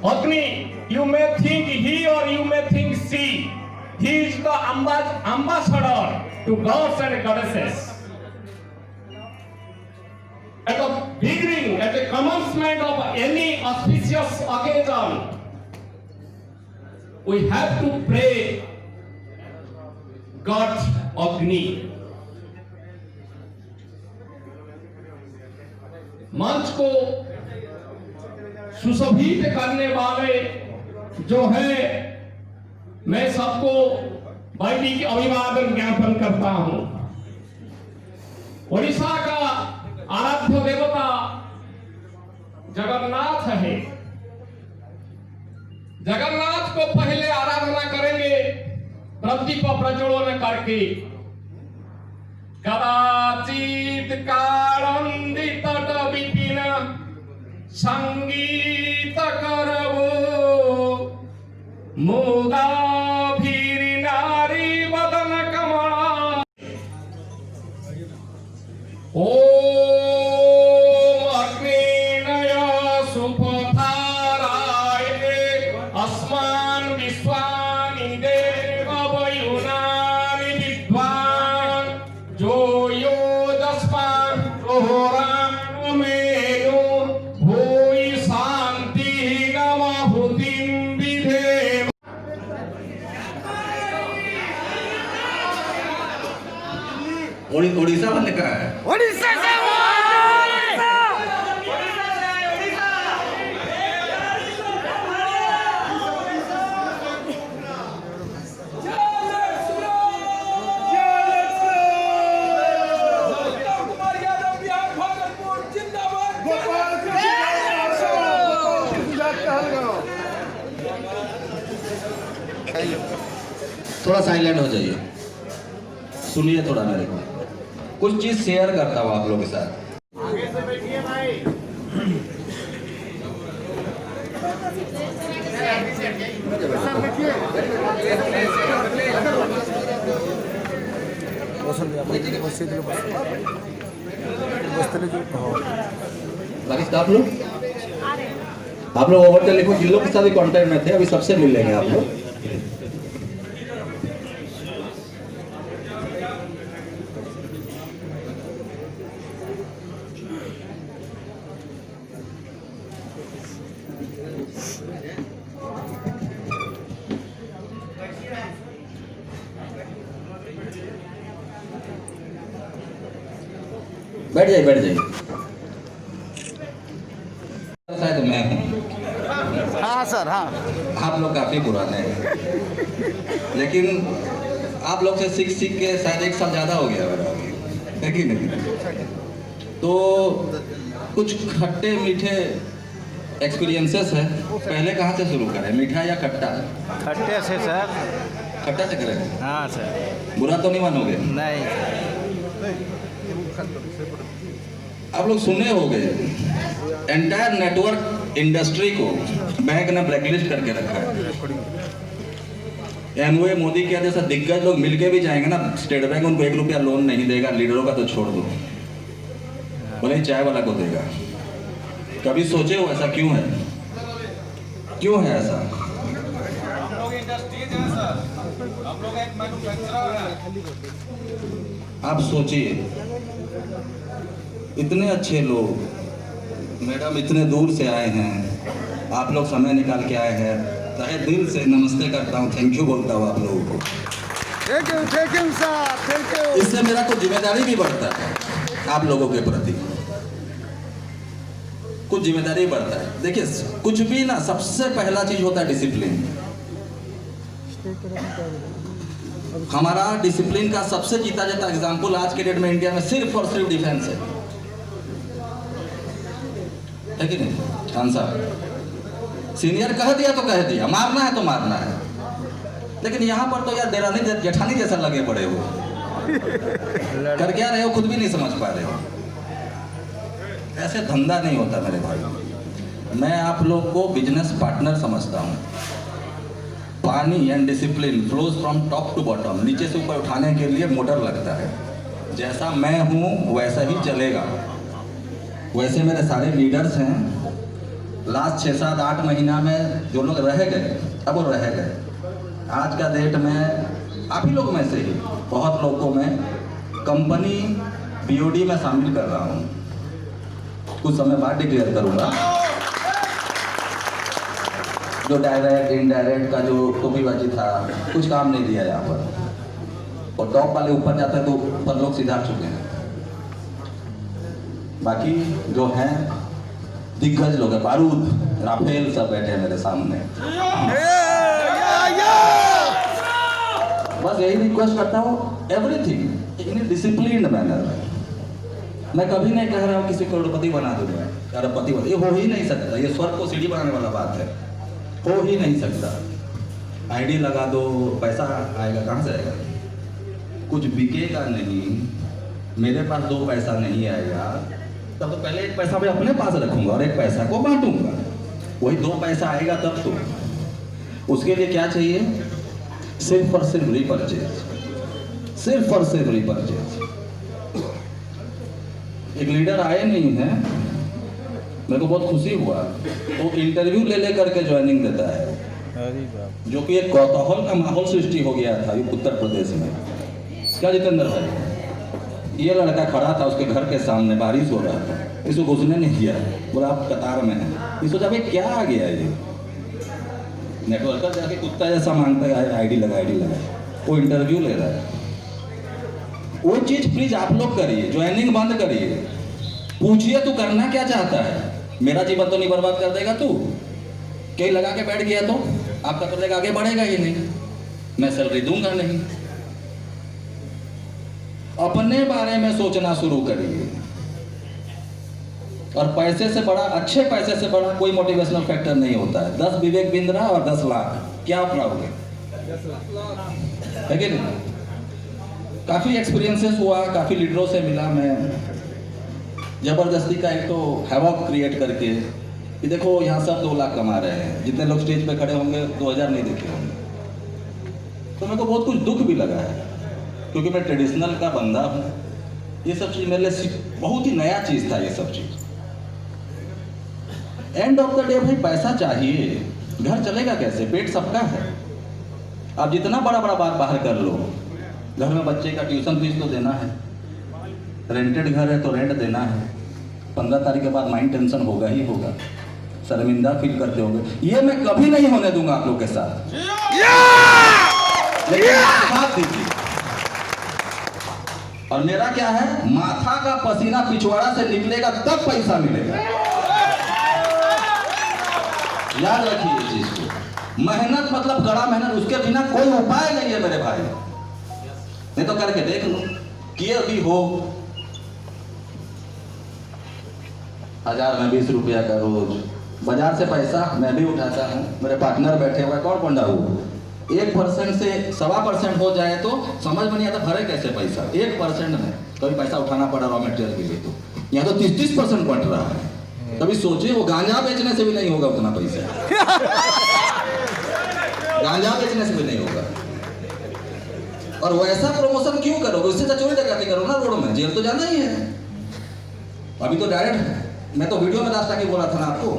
Agni, you may think he or you may think she. He is the ambassador to gods and goddesses. At the beginning, at the commencement of any auspicious occasion, we have to pray God Agni. मंच को सुशोभित करने वाले जो है, मैं सबको वैदिक अभिवादन ज्ञापन करता हूं। ओडिशा का आराध्य देवता जगन्नाथ है। जगन्नाथ को पहले आराधना करेंगे प्रदीप प्रज्वलन करके। कदाचित कारणि तट विपिन संगीत करवो मुदा भीर नारी वदन कमला। ओम अग्निनय सुपथाराय अस्मान् विश्वानि देव वयुनानि विद्वान् जो यो दस्मान् मेनु भूयि शांति नमहुतिं विधेम। ओडिशा वाले का है। ओडिशा से थोड़ा साइलेंट हो जाइए, सुनिए थोड़ा मेरे को। कुछ चीज शेयर करता हूँ आप लोगों के साथ। आगे से बैठिए भाई। आप लोग ओवर टेलीफोन जिन लोग के साथ कांटेक्ट में थे अभी सबसे मिल लेंगे आप लोग। बैठ जाइए बैठ जाइए। शायद मैं हूँ। हाँ सर हाँ। आप लोग काफी पुराने हैं, लेकिन आप लोग से सीख सीख के शायद 1 साल ज्यादा हो गया है कि नहीं? तो कुछ खट्टे मीठे एक्सपीरियंसेस है। पहले कहाँ से शुरू करें, मीठा या खट्टा? खट्टे से सर। खट्टा से करें? हाँ सर। बुरा तो नहीं मानोगे? नहीं। आप लोग सुने होंगे एंटायर नेटवर्क इंडस्ट्री को बैंक ने ब्लैकलिस्ट करके रखा है। एनओए मोदी के जैसा दिग्गज लोग मिलके भी जाएंगे ना, स्टेट बैंक उनको 1 रुपया लोन नहीं देगा। लीडरों का तो छोड़ दो, बोले चाय वाला को देगा। कभी सोचे हो ऐसा क्यों है? क्यों है ऐसा? हम लोग इंडस्ट्रीज हैं सर, हम लोग एक मैन्युफैक्चरर हैं। आप सोचिए, इतने अच्छे लोग, मैडम इतने दूर से आए हैं, आप लोग समय निकाल के आए हैं, तहे दिल से नमस्ते करता हूँ, थैंक यू बोलता हूँ आप लोगों को। Thank you sir, thank you. इससे मेरा कुछ जिम्मेदारी भी बढ़ता है आप लोगों के प्रति, कुछ जिम्मेदारी बढ़ता है। देखिए कुछ भी ना, सबसे पहला चीज होता है डिसिप्लिन। हमारा डिसिप्लिन का सबसे जीता जाता एग्जाम्पल आज के डेट में इंडिया में सिर्फ और सिर्फ डिफेंस है कि नहीं? आंसर सीनियर कह दिया तो कह दिया, मारना है तो मारना है। लेकिन यहाँ पर तो यार देरानी जेठानी जैसा लगे पड़े हो, कर क्या रहे हो खुद भी नहीं समझ पा रहे हो। ऐसे धंधा नहीं होता मेरे भाई। मैं आप लोग को बिजनेस पार्टनर समझता हूँ। Pani and discipline flows from top to bottom, नीचे से ऊपर उठाने के लिए मोटर लगता है। जैसा मैं हूँ वैसा ही चलेगा। वैसे मेरे सारे लीडर्स हैं, लास्ट 6, 7, 8 महीना में जो लोग रह गए, अब वो रह गए। आज का डेट में आप ही लोग में से ही बहुत लोगों में कंपनी बीओडी में शामिल कर रहा हूँ, कुछ समय बाद डिक्लेयर करूँगा। जो डायरेक्ट इनडायरेक्ट का जो टोपीबाजी था, कुछ काम नहीं दिया यहाँ पर। और टॉप वाले ऊपर जाते हैं तो ऊपर लोग सीधा चुके हैं। बाकी जो हैं दिग्गज लोग हैं, बारूद राफेल सब बैठे हैं मेरे सामने। बस यही रिक्वेस्ट करता हूँ, एवरीथिंग इन डिसिप्लिन्ड मैनर में। मैं कभी नहीं कह रहा हूँ किसी करोड़पति बना दूंगा, अरबपति बना, ये हो ही नहीं सकता। ये स्वर्ग को सीढ़ी बनाने वाला बात है, हो ही नहीं सकता। आईडी लगा दो, पैसा आएगा कहाँ से आएगा? कुछ बिकेगा नहीं। मेरे पास 2 पैसा नहीं आएगा तब तो पहले 1 पैसा मैं अपने पास रखूंगा और 1 पैसा को बांटूंगा। वही 2 पैसा आएगा तब तो। उसके लिए क्या चाहिए? सिर्फ और सिर्फ रिपर्चेज, सिर्फ और सिर्फ रिपर्चेज। एक लीडर आए नहीं है, मेरे को बहुत खुशी हुआ। वो इंटरव्यू ले करके ज्वाइनिंग देता है, जो कि एक कौतूहल का माहौल सृष्टि हो गया था उत्तर प्रदेश में। क्या जितेंद्र भाई, ये लड़का खड़ा था उसके घर के सामने, बारिश हो रहा था, इसको घुसने नहीं दिया, बोला आप कतार में हैं। ये सोचा भाई क्या आ गया ये, नेटवर्कर जाके कुत्ता जैसा मांगता है आईडी लगा। वो इंटरव्यू ले रहा है। वो चीज प्लीज आप लोग करिए, ज्वाइनिंग बंद करिए। पूछिए तू करना क्या चाहता है? मेरा जीवन तो नहीं बर्बाद कर देगा तू? कहीं लगा के बैठ गया तो आपका प्रोजेक्ट आगे बढ़ेगा ही नहीं, मैं सैलरी दूंगा नहीं। अपने बारे में सोचना शुरू करिए। और पैसे से बड़ा, अच्छे पैसे से बड़ा कोई मोटिवेशनल फैक्टर नहीं होता है। 10 विवेक बिंद्रा और 10 लाख, क्या पाओगे? है कि नहीं? काफी एक्सपीरियंसेस हुआ, काफी लीडरों से मिला मैं। जबरदस्ती का एक तो हैवॉक क्रिएट करके कि देखो यहाँ सब 2 लाख कमा रहे हैं, जितने लोग स्टेज पे खड़े होंगे 2000 नहीं देखे होंगे। तो मेरे को बहुत कुछ दुख भी लगा है, क्योंकि मैं ट्रेडिशनल का बंदा हूँ। ये सब चीज़ मेरे लिए बहुत ही नया चीज़ था। ये सब चीज़ एंड ऑफ द डे भाई पैसा चाहिए, घर चलेगा कैसे? पेट सबका है। आप जितना बड़ा बड़ा बात बाहर कर लो, घर में बच्चे का ट्यूशन फीस तो देना है, रेंटेड घर है तो रेंट देना है, 15 तारीख के बाद माइंड टेंशन होगा ही होगा, शर्मिंदा फील करते होंगे। ये मैं कभी नहीं होने दूंगा आप लोग के साथ। लेकिन साथ दीजिए। और मेरा क्या है, माथा का पसीना पिछवाड़ा से निकलेगा तब पैसा मिलेगा। याद रखिए इस चीज को। मेहनत मतलब कड़ा मेहनत, उसके बिना कोई उपाय नहीं है मेरे भाई। नहीं तो करके देख लो, किए भी हो। 1000 में 20 रुपया का रोज बाजार से पैसा मैं भी उठाता हूँ, मेरे पार्टनर बैठे हुए, कौन पंडा हो? 1% से 1.25% हो जाए तो समझ में नहीं आता भरे कैसे पैसा। 1% में कभी पैसा उठाना पड़ा रॉ मटेरियल के लिए, तो यहाँ तो 30% बंट रहा है। कभी सोचे वो गांजा बेचने से भी नहीं होगा उतना पैसा। गांजा बेचने से भी नहीं होगा। और वैसा प्रमोशन क्यों करोगे? उससे तो चोरी डकैती करो ना रोड में, जेल तो जाना ही है। अभी तो डायरेक्ट, मैं तो वीडियो में लास्ट आके बोला था ना आपको,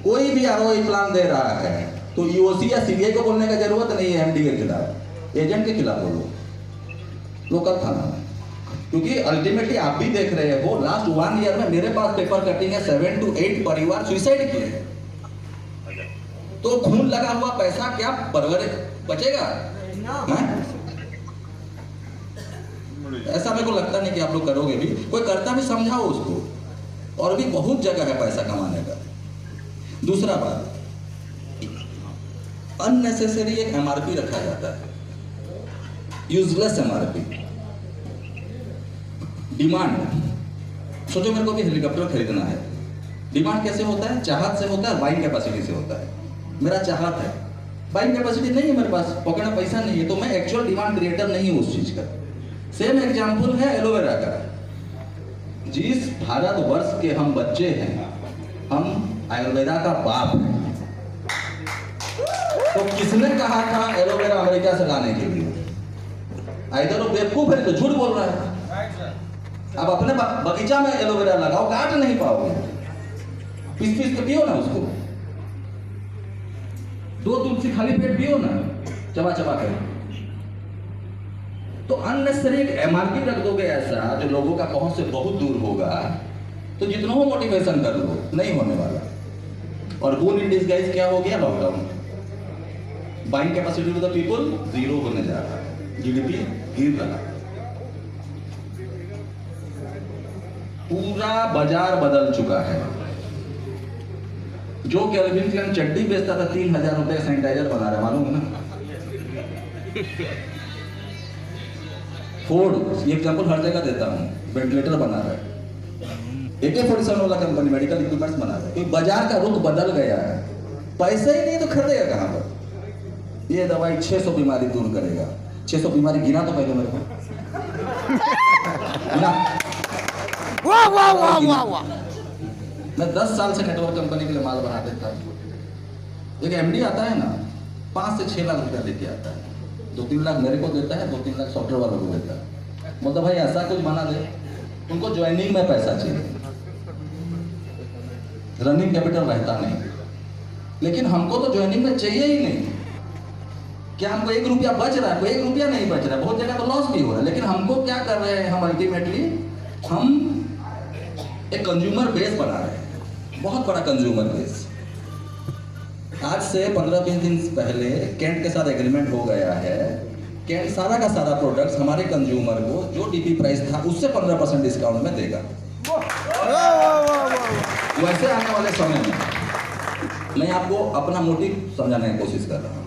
कोई भी आरओआई प्लान दे रहा है तो ईओसी या सीबीआई को बोलने का जरूरत नहीं है। एमडी के खिलाफ, एजेंट के खिलाफ बोलो, लोकल थाना में। क्योंकि अल्टीमेटली आप भी देख रहे हो, लास्ट 1 ईयर में मेरे पास पेपर कटिंग है, 7 to 8 परिवार सुसाइड किए हैं। तो खून लगा हुआ पैसा क्या परवरे बचेगा? ऐसा मेरे को लगता नहीं कि आप लोग करोगे भी। कोई करता भी समझाओ उसको। और भी बहुत जगह है पैसा कमाने का। दूसरा बात, अननेसेसरी एक एमआरपी रखा जाता है, यूजलेस एमआरपी। डिमांड, सोचो मेरे को भी हेलीकॉप्टर खरीदना है, डिमांड कैसे होता है? चाहत से होता है, बाइंग कैपेसिटी से होता है। मेरा चाहत है, बाइंग कैपेसिटी नहीं है मेरे पास, पॉकेट में पैसा नहीं है, तो मैं एक्चुअल डिमांड क्रिएटर नहीं हूं उस चीज का। सेम एग्जाम्पल है एलोवेरा का। जिस भारतवर्ष के हम बच्चे हैं, हम आयुर्वेदा का बाप हैं। तो किसने कहा था एलोवेरा अमेरिका से लाने के लिए? इधर वो बेवकूफ है तो झूठ बोल रहा है। अब अपने बगीचा में एलोवेरा लगाओ, काट नहीं पाओगे, पीस पीस के पियो ना उसको। 2 तुलसी खाली पेट पियो ना, चबा चबा कर। तो अननेसेसरी एक एमआरपी रख दोगे ऐसा जो लोगों का पहुंच से बहुत दूर होगा, तो जितना हो मोटिवेशन कर लो, नहीं होने वाला। और बोन इन डिसगाइज क्या हो गया? Lockdown. Buying capacity of the people 0 होने जा रहा है, जीडीपी गिर रहा है, पूरा बाजार बदल चुका है। जो केल्विन क्लाइन चड्डी बेचता था 3000 रुपए सैनिटाइजर बना रहा है, मालूम है ना? फोर्ड, ये एग्जांपल हर जगह देता हूं, वेंटिलेटर बना रहा है। AK-47 वाला कंपनी मेडिकल इक्विपमेंट्स बना रहा है, क्योंकि बाजार का रुख बदल गया है। पैसे ही नहीं तो खरीदेगा कहां पर? ये दवाई 600 बीमारी दूर करेगा। 600 बीमारी गिना तो पहले मेरे को गिना। वाह वाह वाह वाह वाह। मैं 10 साल से नेटवर्क कंपनी के लिए माल बना देता हूँ। एक MD आता है ना, 5 से 6 लाख रुपया लेके आता है, 2-3 लाख मेरे को देता है, 2-3 लाख सॉफ्टवेयर वालों को देता है। मतलब भाई ऐसा कुछ बना दे, उनको ज्वाइनिंग में पैसा चाहिए, रनिंग कैपिटल रहता नहीं। लेकिन हमको तो ज्वाइनिंग में चाहिए ही नहीं। क्या हमको 1 रुपया बच रहा है? कोई 1 रुपया नहीं बच रहा है, बहुत जगह तो लॉस भी हो रहा है। लेकिन हमको क्या कर रहे हैं हम? अल्टीमेटली हम एक कंज्यूमर बेस बना रहे हैं, बहुत बड़ा कंज्यूमर बेस। आज से 15-20 दिन पहले कैंट के साथ एग्रीमेंट हो गया है। कैंट सारा का सारा प्रोडक्ट्स हमारे कंज्यूमर को जो डीपी प्राइस था उससे 15% डिस्काउंट में देगा। वैसे आने वाले समय में मैं आपको अपना मोटिव समझाने की कोशिश कर रहा हूँ।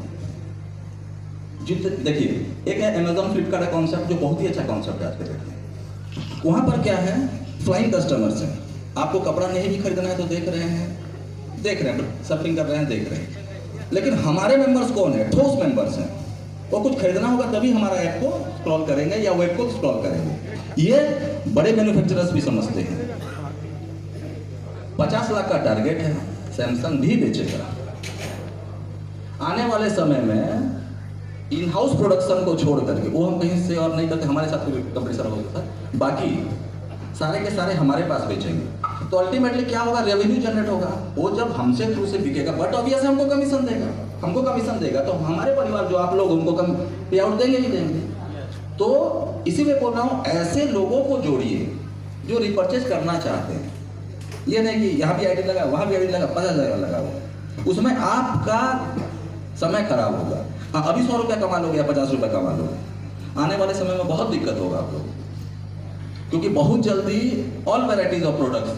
देखिए, एक है अमेजॉन फ्लिपकार्ट का कॉन्सेप्ट, जो बहुत ही अच्छा कॉन्सेप्ट है आज के डेट में। वहां पर क्या है? फ्लाइंग कस्टमर्स हैं। आपको कपड़ा नहीं भी खरीदना है तो देख रहे हैं, सर्फिंग कर रहे हैं, देख रहे हैं। लेकिन हमारे मेंबर्स कौन है? ठोस मेंबर्स हैं। वो कुछ खरीदना होगा तभी हमारा ऐप को स्क्रॉल करेंगे या वेब को स्क्रॉल करेंगे। ये बड़े मैन्युफैक्चरर्स भी समझते हैं। 50 लाख का टारगेट है, सैमसंग भी बेचेगा। आने वाले समय में इन हाउस प्रोडक्शन को छोड़ करके, वो हम कहीं से और नहीं करके, हमारे साथ कोई कंपटीशन हो सकता है, बाकी सारे के सारे हमारे पास बेचेंगे। तो अल्टीमेटली क्या होगा? रेवेन्यू जनरेट होगा। वो जब हमसे थ्रू से बिकेगा, बट ऑब्वियसली हमको कमीशन देगा, तो हमारे परिवार जो आप लोग, उनको कम पे आउट देंगे ही देंगे। तो इसीलिए बोल रहा हूँ, ऐसे लोगों को जोड़िए जो रिपर्चेज करना चाहते हैं। ये नहीं कि यहाँ भी आईडी लगा, वहाँ भी आईडी लगा, 50,000 लगा हुआ, उसमें आपका समय खराब होगा। हाँ, अभी 100 रुपया कमा लोगे या 50 रुपया कमा लोगे, आने वाले समय में बहुत दिक्कत होगा आप लोग, क्योंकि बहुत जल्दी all varieties of products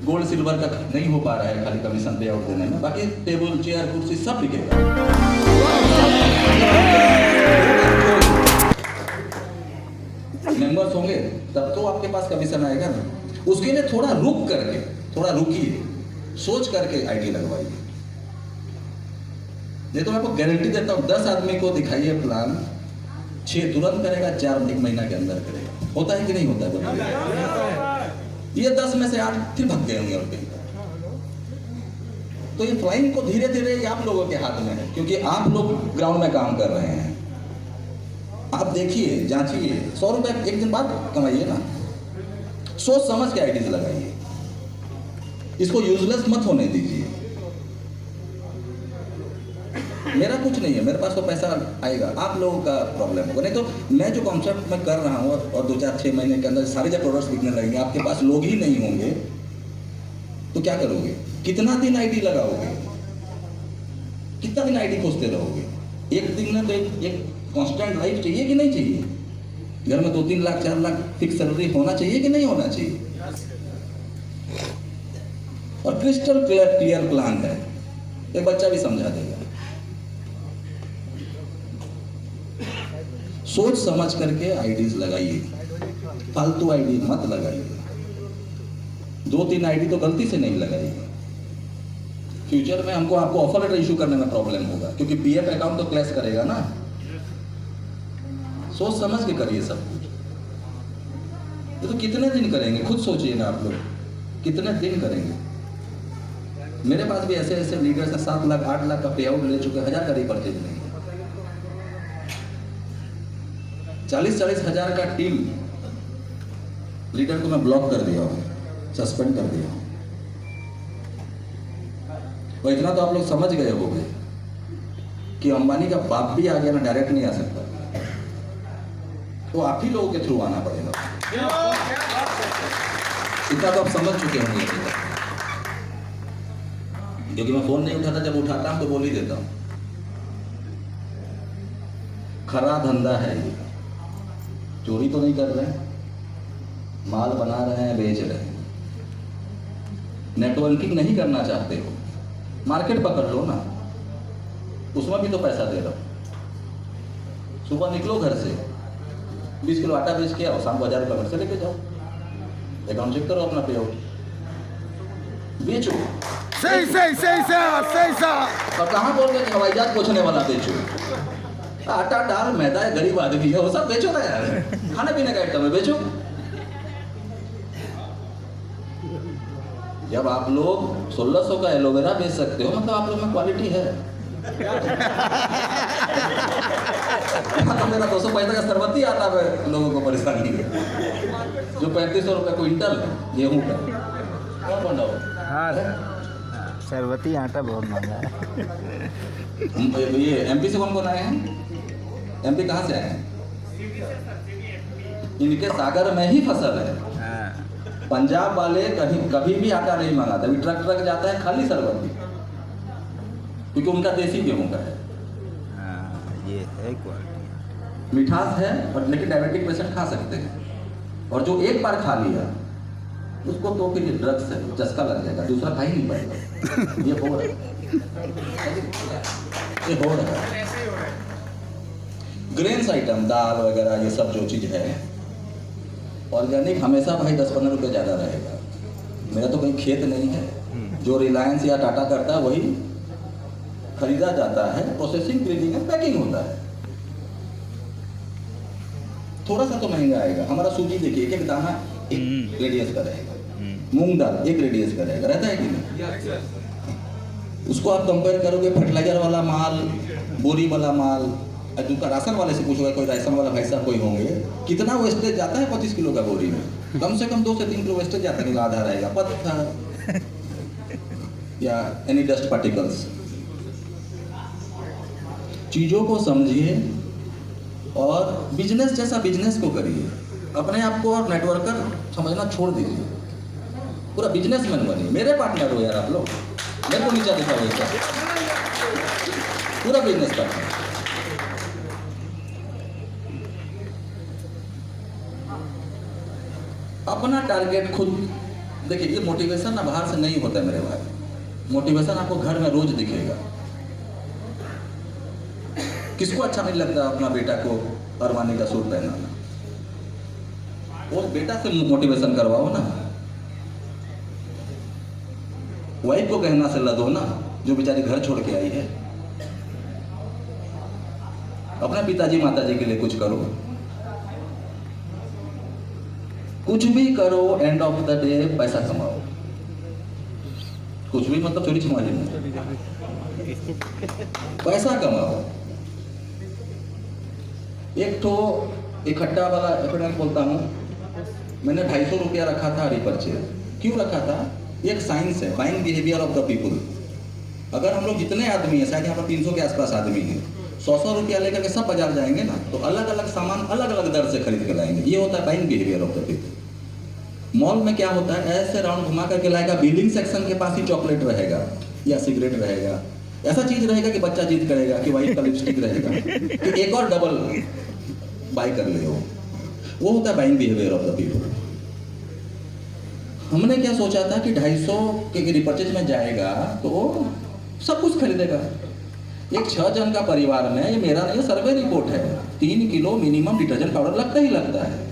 gold silver का नहीं हो पा रहा है खाली कमीशन पे आउट देने में, बाकी टेबल चेयर कुर्सी सब बिकेगा। मेंबर्स होंगे तब तो आपके पास कमीशन आएगा ना। उसके लिए थोड़ा रुकिए, सोच करके आईडी लगवाइए। नहीं तो मैं आपको गारंटी देता हूँ, 10 आदमी को दिखाइए प्लान, 6 तुरंत करेगा, 4 1 महीना के अंदर करेगा। होता है कि नहीं होता है? ये 10 में से 8 फिर भाग गए होंगे और कहीं। तो ये फ्लाइंग को धीरे धीरे आप लोगों के हाथ में है, क्योंकि आप लोग ग्राउंड में काम कर रहे हैं। आप देखिए, जांचिए, 100 रुपए एक दिन बाद कमाइए ना, सोच समझ के आईडीज लगाइए, इसको यूजलेस मत होने दीजिए। मेरा कुछ नहीं है, मेरे पास तो पैसा आएगा, आप लोगों का प्रॉब्लम होगा। नहीं तो मैं जो कॉन्सेप्ट मैं कर रहा हूँ और 2-4-6 महीने के अंदर सारे जब प्रोडक्ट्स बिकने लगेंगे, आपके पास लोग ही नहीं होंगे तो क्या करोगे? कितना दिन आईडी लगाओगे? कितना दिन आईडी खोजते रहोगे? एक दिन में तो एक कांस्टेंट लाइफ चाहिए कि नहीं चाहिए? घर में 2-3 लाख 4 लाख फिक्स सैलरी होना चाहिए कि नहीं होना चाहिए? और क्रिस्टल क्लियर प्लान है, एक बच्चा भी समझा देगा। सोच समझ करके आईडीज लगाइए, फालतू आईडी मत लगाइए। 2-3 आईडी तो गलती से नहीं लगाइए। फ्यूचर में हमको आपको ऑफर लेटर इशू करने में प्रॉब्लम होगा, क्योंकि पीएफ अकाउंट तो क्लैश करेगा ना। सोच समझ के करिए सब कुछ। ये तो कितने दिन करेंगे, खुद सोचिए ना आप लोग, कितने दिन करेंगे? मेरे पास भी ऐसे ऐसे लीडर्स हैं, 7 लाख 8 लाख का पे आउट ले चुके, 1000 का रिपर्चेज नहीं, 40-40 हजार का टीम लीडर को मैं ब्लॉक कर दिया हूं, सस्पेंड कर दिया हूं। और इतना तो आप लोग समझ गए होंगे कि अंबानी का बाप भी आ गया ना, डायरेक्ट नहीं आ सकता, तो आप ही लोगों के थ्रू आना पड़ेगा। इतना तो आप समझ चुके होंगे अभी तक। क्योंकि मैं फोन नहीं उठाता, जब उठाता हूं तो बोल ही देता हूं। खरा धंधा है ये, चोरी तो नहीं कर रहे हैं, माल बना रहे हैं, बेच रहे हैं। नेटवर्किंग नहीं करना चाहते हो, मार्केट पकड़ लो ना, उसमें भी तो पैसा दे रहा हूं। सुबह निकलो घर से, 20 किलो आटा बेच के आओ, शाम को 1000 रुपये घर से लेके जाओ, अकाउंट चेक करो अपना पे आउट, बेचो। सही साहब। और कहाँ बोल रहे हवाई जहाज पूछने वाला बेचो? आटा दाल मैदा है, गरीब आदमी है, वो सब बेचो ना यार, खाने पीने का आइटम है, बेचो। जब आप लोग 1600 का एलोवेरा बेच सकते हो, मतलब आप लोग में क्वालिटी है। तो मेरा 200 का शरबती आता है, लोगों को परेशानी है, जो 3500 रुपये क्विंटल गेहूं का, कौन बना हो? हाँ शरबती आटा बहुत महंगा है। ये एमपी से कौन आए हैं? एमपी कहाँ से आए हैं? इनके सागर में ही फसल है। पंजाब वाले कभी भी आटा नहीं मंगाते, अभी ट्रक जाता है खाली शरबती, क्योंकि उनका देसी गेहूं का है। ये है क्वालिटी, मिठास है, और लेकिन डायबिटिक पेशेंट खा सकते हैं। और जो एक बार खा लिया उसको तो फिर ये ड्रग्स है, चस्का लग जाएगा, दूसरा खा ही नहीं पाएगा। ये हो रहा है। ग्रेन्स आइटम, दाल वगैरह, ये सब जो चीज़ है ऑर्गेनिक, हमेशा भाई 10-15 रुपये ज़्यादा रहेगा। मेरा तो कहीं खेत नहीं है, जो रिलायंस या टाटा करता है वही खरीदा जाता है, प्रोसेसिंग, ग्रेडिंग एंड पैकिंग होता है। थोड़ा सा तो महंगा आएगा। हमारा सूजी देखिए, एक दाना एक रेडियस का रहेगा, मूंग दाल एक रेडियस का रहेगा, रहता है कि नहीं? उसको आप कंपेयर करोगे फर्टिलाइजर वाला माल, बोरी वाला माल, का राशन वाले से पूछोगे, कोई राशन वाला भाई साहब कोई होंगे, कितना वेस्टेज जाता है 25 किलो का बोरी में? कम से कम 2 से 3 किलो वेस्टेज जाता है, आधा रहेगा पत्थर या एनी डस्ट पार्टिकल्स। चीज़ों को समझिए और बिजनेस जैसा बिजनेस को करिए। अपने आप को और नेटवर्कर समझना छोड़ दीजिए, पूरा बिजनेसमैन बनिए। मेरे पार्टनर हो यार आप लोग, मेरे को नीचा दिखा वैसा, पूरा बिजनेस पार्टनर। अपना टारगेट खुद देखिए। ये मोटिवेशन ना बाहर से नहीं होता है मेरे भाई, मोटिवेशन आपको घर में रोज दिखेगा। किसको अच्छा नहीं लगता अपना बेटा को अरमानी का सूट पहनाना? वो बेटा से मोटिवेशन करवाओ ना, वाइफ को कहना से लदो ना, जो बेचारी घर छोड़ के आई है। अपने पिताजी माताजी के लिए कुछ करो, कुछ भी करो, एंड ऑफ द डे पैसा कमाओ। कुछ भी मतलब चोरी छमारी नहीं, पैसा कमाओ। एक इकट्ठा वाला एफिडेविट बोलता हूँ, मैंने 250 रुपया रखा था रिपर्चेज। क्यों रखा था? एक साइंस है, buying behaviour of the people. अगर हम लोग जितने आदमी हैं, शायद यहाँ पर 300 के आसपास आदमी हैं, 100 रुपया लेकर के सब बाजार जाएंगे ना, तो अलग अलग सामान अलग अलग दर से खरीद के लाएंगे। ये होता है buying behaviour of the people. Mall में क्या होता है, ऐसे राउंड घुमा करके लाएगा, बिलिंग सेक्शन के पास ही चॉकलेट रहेगा या सिगरेट रहेगा, ऐसा चीज रहेगा कि बच्चा जिद करेगा, कि वाइफ का लिपस्टिक रहेगा, कि एक और डबल बाय कर ले। वो होता है buying behaviour of the people. हमने क्या सोचा था कि 250 के रिपर्चेज में जाएगा तो सब कुछ खरीदेगा। एक 6 जन का परिवार में, ये मेरा नहीं, सर्वे रिपोर्ट है, 3 किलो मिनिमम डिटर्जेंट पाउडर लगता ही लगता है।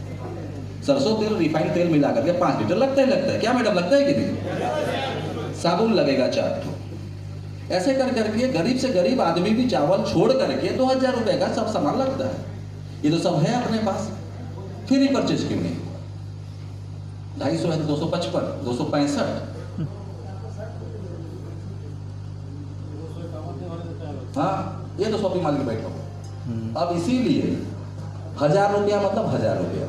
सरसों तेल, रिफाइंड तेल मिला करके 5 लीटर लगता ही लगता है। क्या मैडम, लगता है कि नहीं? साबुन लगेगा 4 ठो। ऐसे कर करके गरीब से गरीब आदमी भी चावल छोड़ करके 2000 रुपए का सब सामान लगता है। ये तो सब है अपने पास, फिर रिपर्चेज क्यों नहीं? 250 है तो 255, 265। हाँ, ये तो शॉपिंग मॉल में बैठा हूँ। अब इसीलिए 1000 रुपया मतलब 1000 रुपया,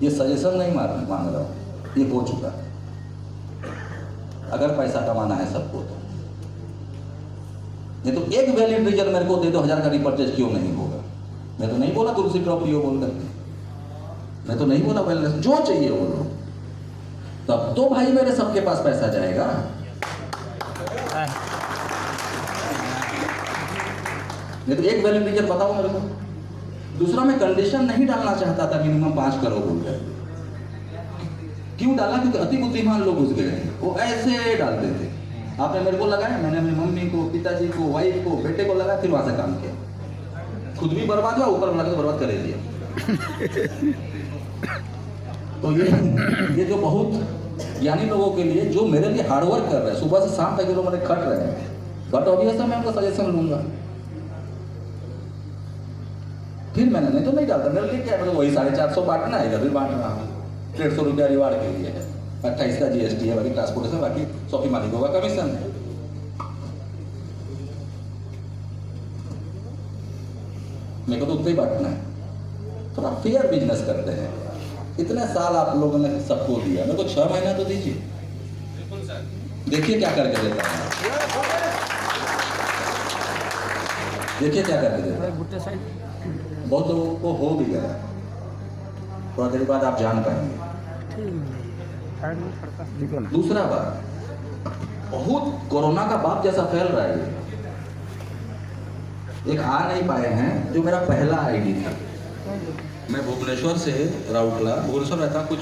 ये सजेशन नहीं मांग रहा हूँ, ये हो चुका। अगर पैसा कमाना है सबको तो नहीं तो एक वैलिड रीजन मेरे को दे दो 1000 का रिपर्चेज क्यों नहीं होगा। मैं तो नहीं बोला तुलसी ड्रॉप पियो बोल करके, मैं तो नहीं बोला वेलनेस, जो चाहिए बोलो, तब तो भाई मेरे सबके पास पैसा जाएगा। नहीं तो एक वैलिड रीजन बताओ मेरे को। दूसरा, मैं कंडीशन नहीं डालना चाहता था मिनिमम 5 करोड़ बोलकर। क्यों डाला? क्योंकि अति बुद्धिमान लोग घुस गए हैं, वो ऐसे डालते थे। आपने मेरे को लगाया, मैंने अपनी मम्मी को, पिताजी को, वाइफ को, बेटे को लगाया, फिर वहां से काम किया। खुद भी बर्बाद हुआ, ऊपर लगा के बर्बाद कर दिया। तो ये जो बहुत ज्ञानी लोगों के लिए, जो मेरे लिए हार्डवर्क कर रहे हैं, सुबह से शाम तक जो लोग मेरे खट रहे हैं, बट ऑब्वियस है मैं उनका सजेशन लूंगा। फिर मैंने नहीं तो नहीं डालता, मेरे लिए क्या, मतलब वही 450 बांटना है, फिर बांट रहा हूँ। 150 रुपया रिवार्ड के लिए है, 28 का GST है, बाकी ट्रांसपोर्टेशन, बाकी शॉपिंग मालिकों का कमीशन है। मेरे को तो उतना ही बांटना है। थोड़ा फेयर बिजनेस करते हैं। इतने साल आप लोगों ने सबको दिया, मेरे को 6 महीना तो दीजिए, बिल्कुल सर। देखिए क्या करके देता है, देखिए क्या करके देता है। बहुत लोगों को हो भी गया, थोड़ा देर बाद आप जान पाएंगे। दूसरा बात, बहुत कोरोना का बाप जैसा फैल रहा है। एक आ नहीं पाए हैं जो मेरा पहला आईडी था। मैं भुवनेश्वर से राउरकेला, भुवनेश्वर रहता, कुछ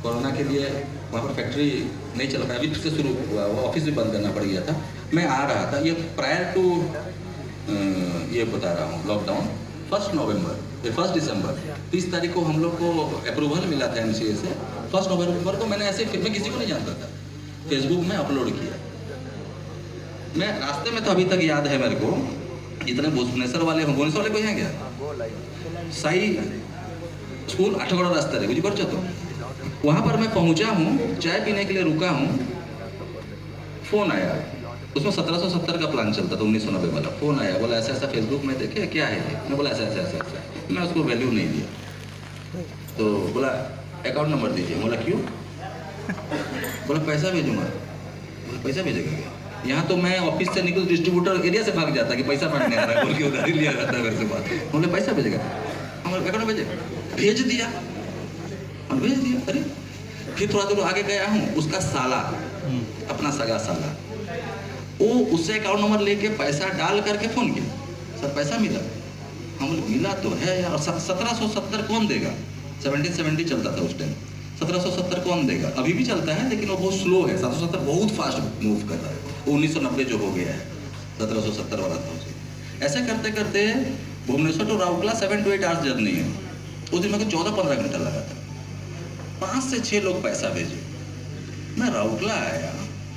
कोरोना के लिए वहाँ पर फैक्ट्री नहीं चल पाया, अभी फिर से शुरू हुआ, वो ऑफिस भी बंद करना पड़ गया था। मैं आ रहा था, ये प्रायर टू ये बता रहा हूँ लॉकडाउन, 1 नवंबर, 1 दिसंबर, 30 तारीख को हम लोग को अप्रूवल मिला था MCA से। 1 नवंबर को मैंने ऐसे, फिर मैं किसी को नहीं जानता था, फेसबुक में अपलोड किया। मैं रास्ते में तो अभी तक याद है मेरे को, जितने भुवनेश्वर वाले हों, भुवनेश्वर वाले कोई हैं क्या? साई स्कूल 8 रास्ता है, बुझी तो वहाँ पर मैं पहुँचा हूँ, चाय पीने के लिए रुका हूँ, फ़ोन आया, उसमें 1770 का प्लान चलता था, 1990 वाला। फ़ोन आया, बोला ऐसा ऐसा फेसबुक में देखे, क्या है? मैं बोला ऐसा ऐसा ऐसा ऐसा। मैं उसको वैल्यू नहीं दिया, तो बोला अकाउंट नंबर दीजिए। बोला क्यों? बोला पैसा भेजूँगा। बोला पैसा भेजेगा क्या? यहाँ तो मैं ऑफिस से निकल डिस्ट्रीब्यूटर एरिया से भाग जाता कि पैसा मांगने आ रहा है, बोल के उधारी लिया जाता है मेरे से बात। बोले पैसा भेजेगा? हमारे अकाउंट भेजेगा? भेज दिया, और भेज दिया। अरे फिर थोड़ा दूर आगे गया हूँ, उसका साला, अपना सगा साला, वो उससे अकाउंट नंबर लेके पैसा डाल करके फ़ोन किया, सर पैसा मिला? हम बोले मिला तो है यार। 1770 कौन देगा? 1770 चलता था उस टाइम, 1770 कौन देगा? अभी भी चलता है लेकिन वो बहुत स्लो है, 770 बहुत फास्ट मूव कर रहा है। 1990 जो हो गया है, 1770 वाला था उसे। ऐसे करते करते Bhubaneswar to Rourkela 7 to 8 hours journey है। उस दिन मेरे को 14-15 घंटा लगा था। 5 से 6 लोग पैसा भेजे। मैं राउरकेला आया,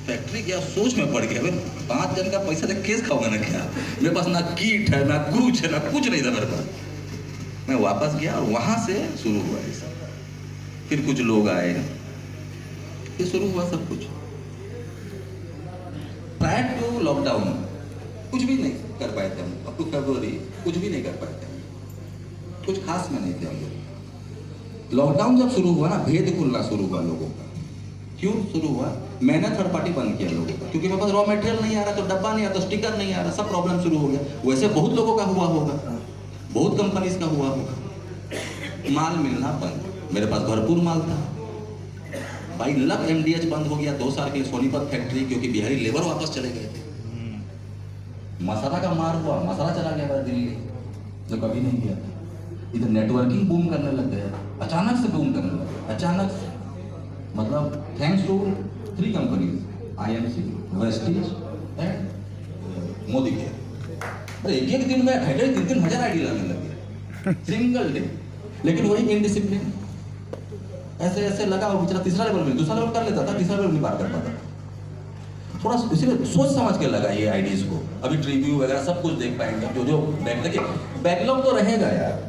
फैक्ट्री गया, सोच में पड़ गया, 5 जन का पैसा देख केस खाऊंगा ना क्या? मेरे पास ना किट है, ना कुछ है, ना कुछ नहीं था मेरे पास। मैं वापस गया और वहाँ से शुरू हुआ ये सब। फिर कुछ लोग आए, फिर शुरू हुआ सब कुछ। प्रायर टू लॉकडाउन कुछ भी नहीं कर पाए थे हम, अप टू फरवरी कुछ भी नहीं कर पाए थे, कुछ खास में नहीं थे हम लोग। लॉकडाउन जब शुरू हुआ ना, भेद खुलना शुरू हुआ लोगों का। क्यों शुरू हुआ? मैंने थर्ड पार्टी बंद किया लोगों का, क्योंकि मेरे पास रॉ मटेरियल नहीं आ रहा, तो डब्बा नहीं आ रहा, तो स्टिकर नहीं आ रहा, सब प्रॉब्लम शुरू हो गया। वैसे बहुत लोगों का हुआ होगा, बहुत कंपनीज का हुआ होगा। माल मिलना बंद, मेरे पास भरपूर माल था भाई। लक MDH बंद हो गया 2 साल के लिए, सोनीपत फैक्ट्री, क्योंकि बिहारी लेबर वापस चले गए थे। मसाला का मार हुआ, मसाला चला गया मेरा दिल्ली, जो कभी नहीं गया था। इधर नेटवर्किंग बूम करने लग गया, अचानक से बूम करने लगा, अचानक से। मतलब thanks to 3 companies, IMC, Vestige and Modi care. एक दिन में 2,500-3,000 आईडी लगने लगे सिंगल डे। लेकिन वही इनडिसिप्लिन ऐसे ऐसे लगा, और बेचारा तीसरा लेवल में, दूसरा लेवल कर लेता था, तीसरा लेवल नहीं पार कर पाता। थोड़ा इसीलिए सोच समझ के लगा ये आईडीज को। अभी ट्रिव्यू वगैरह सब कुछ देख पाएंगे, जो जो देखिए बैकलॉग तो रहेगा यार।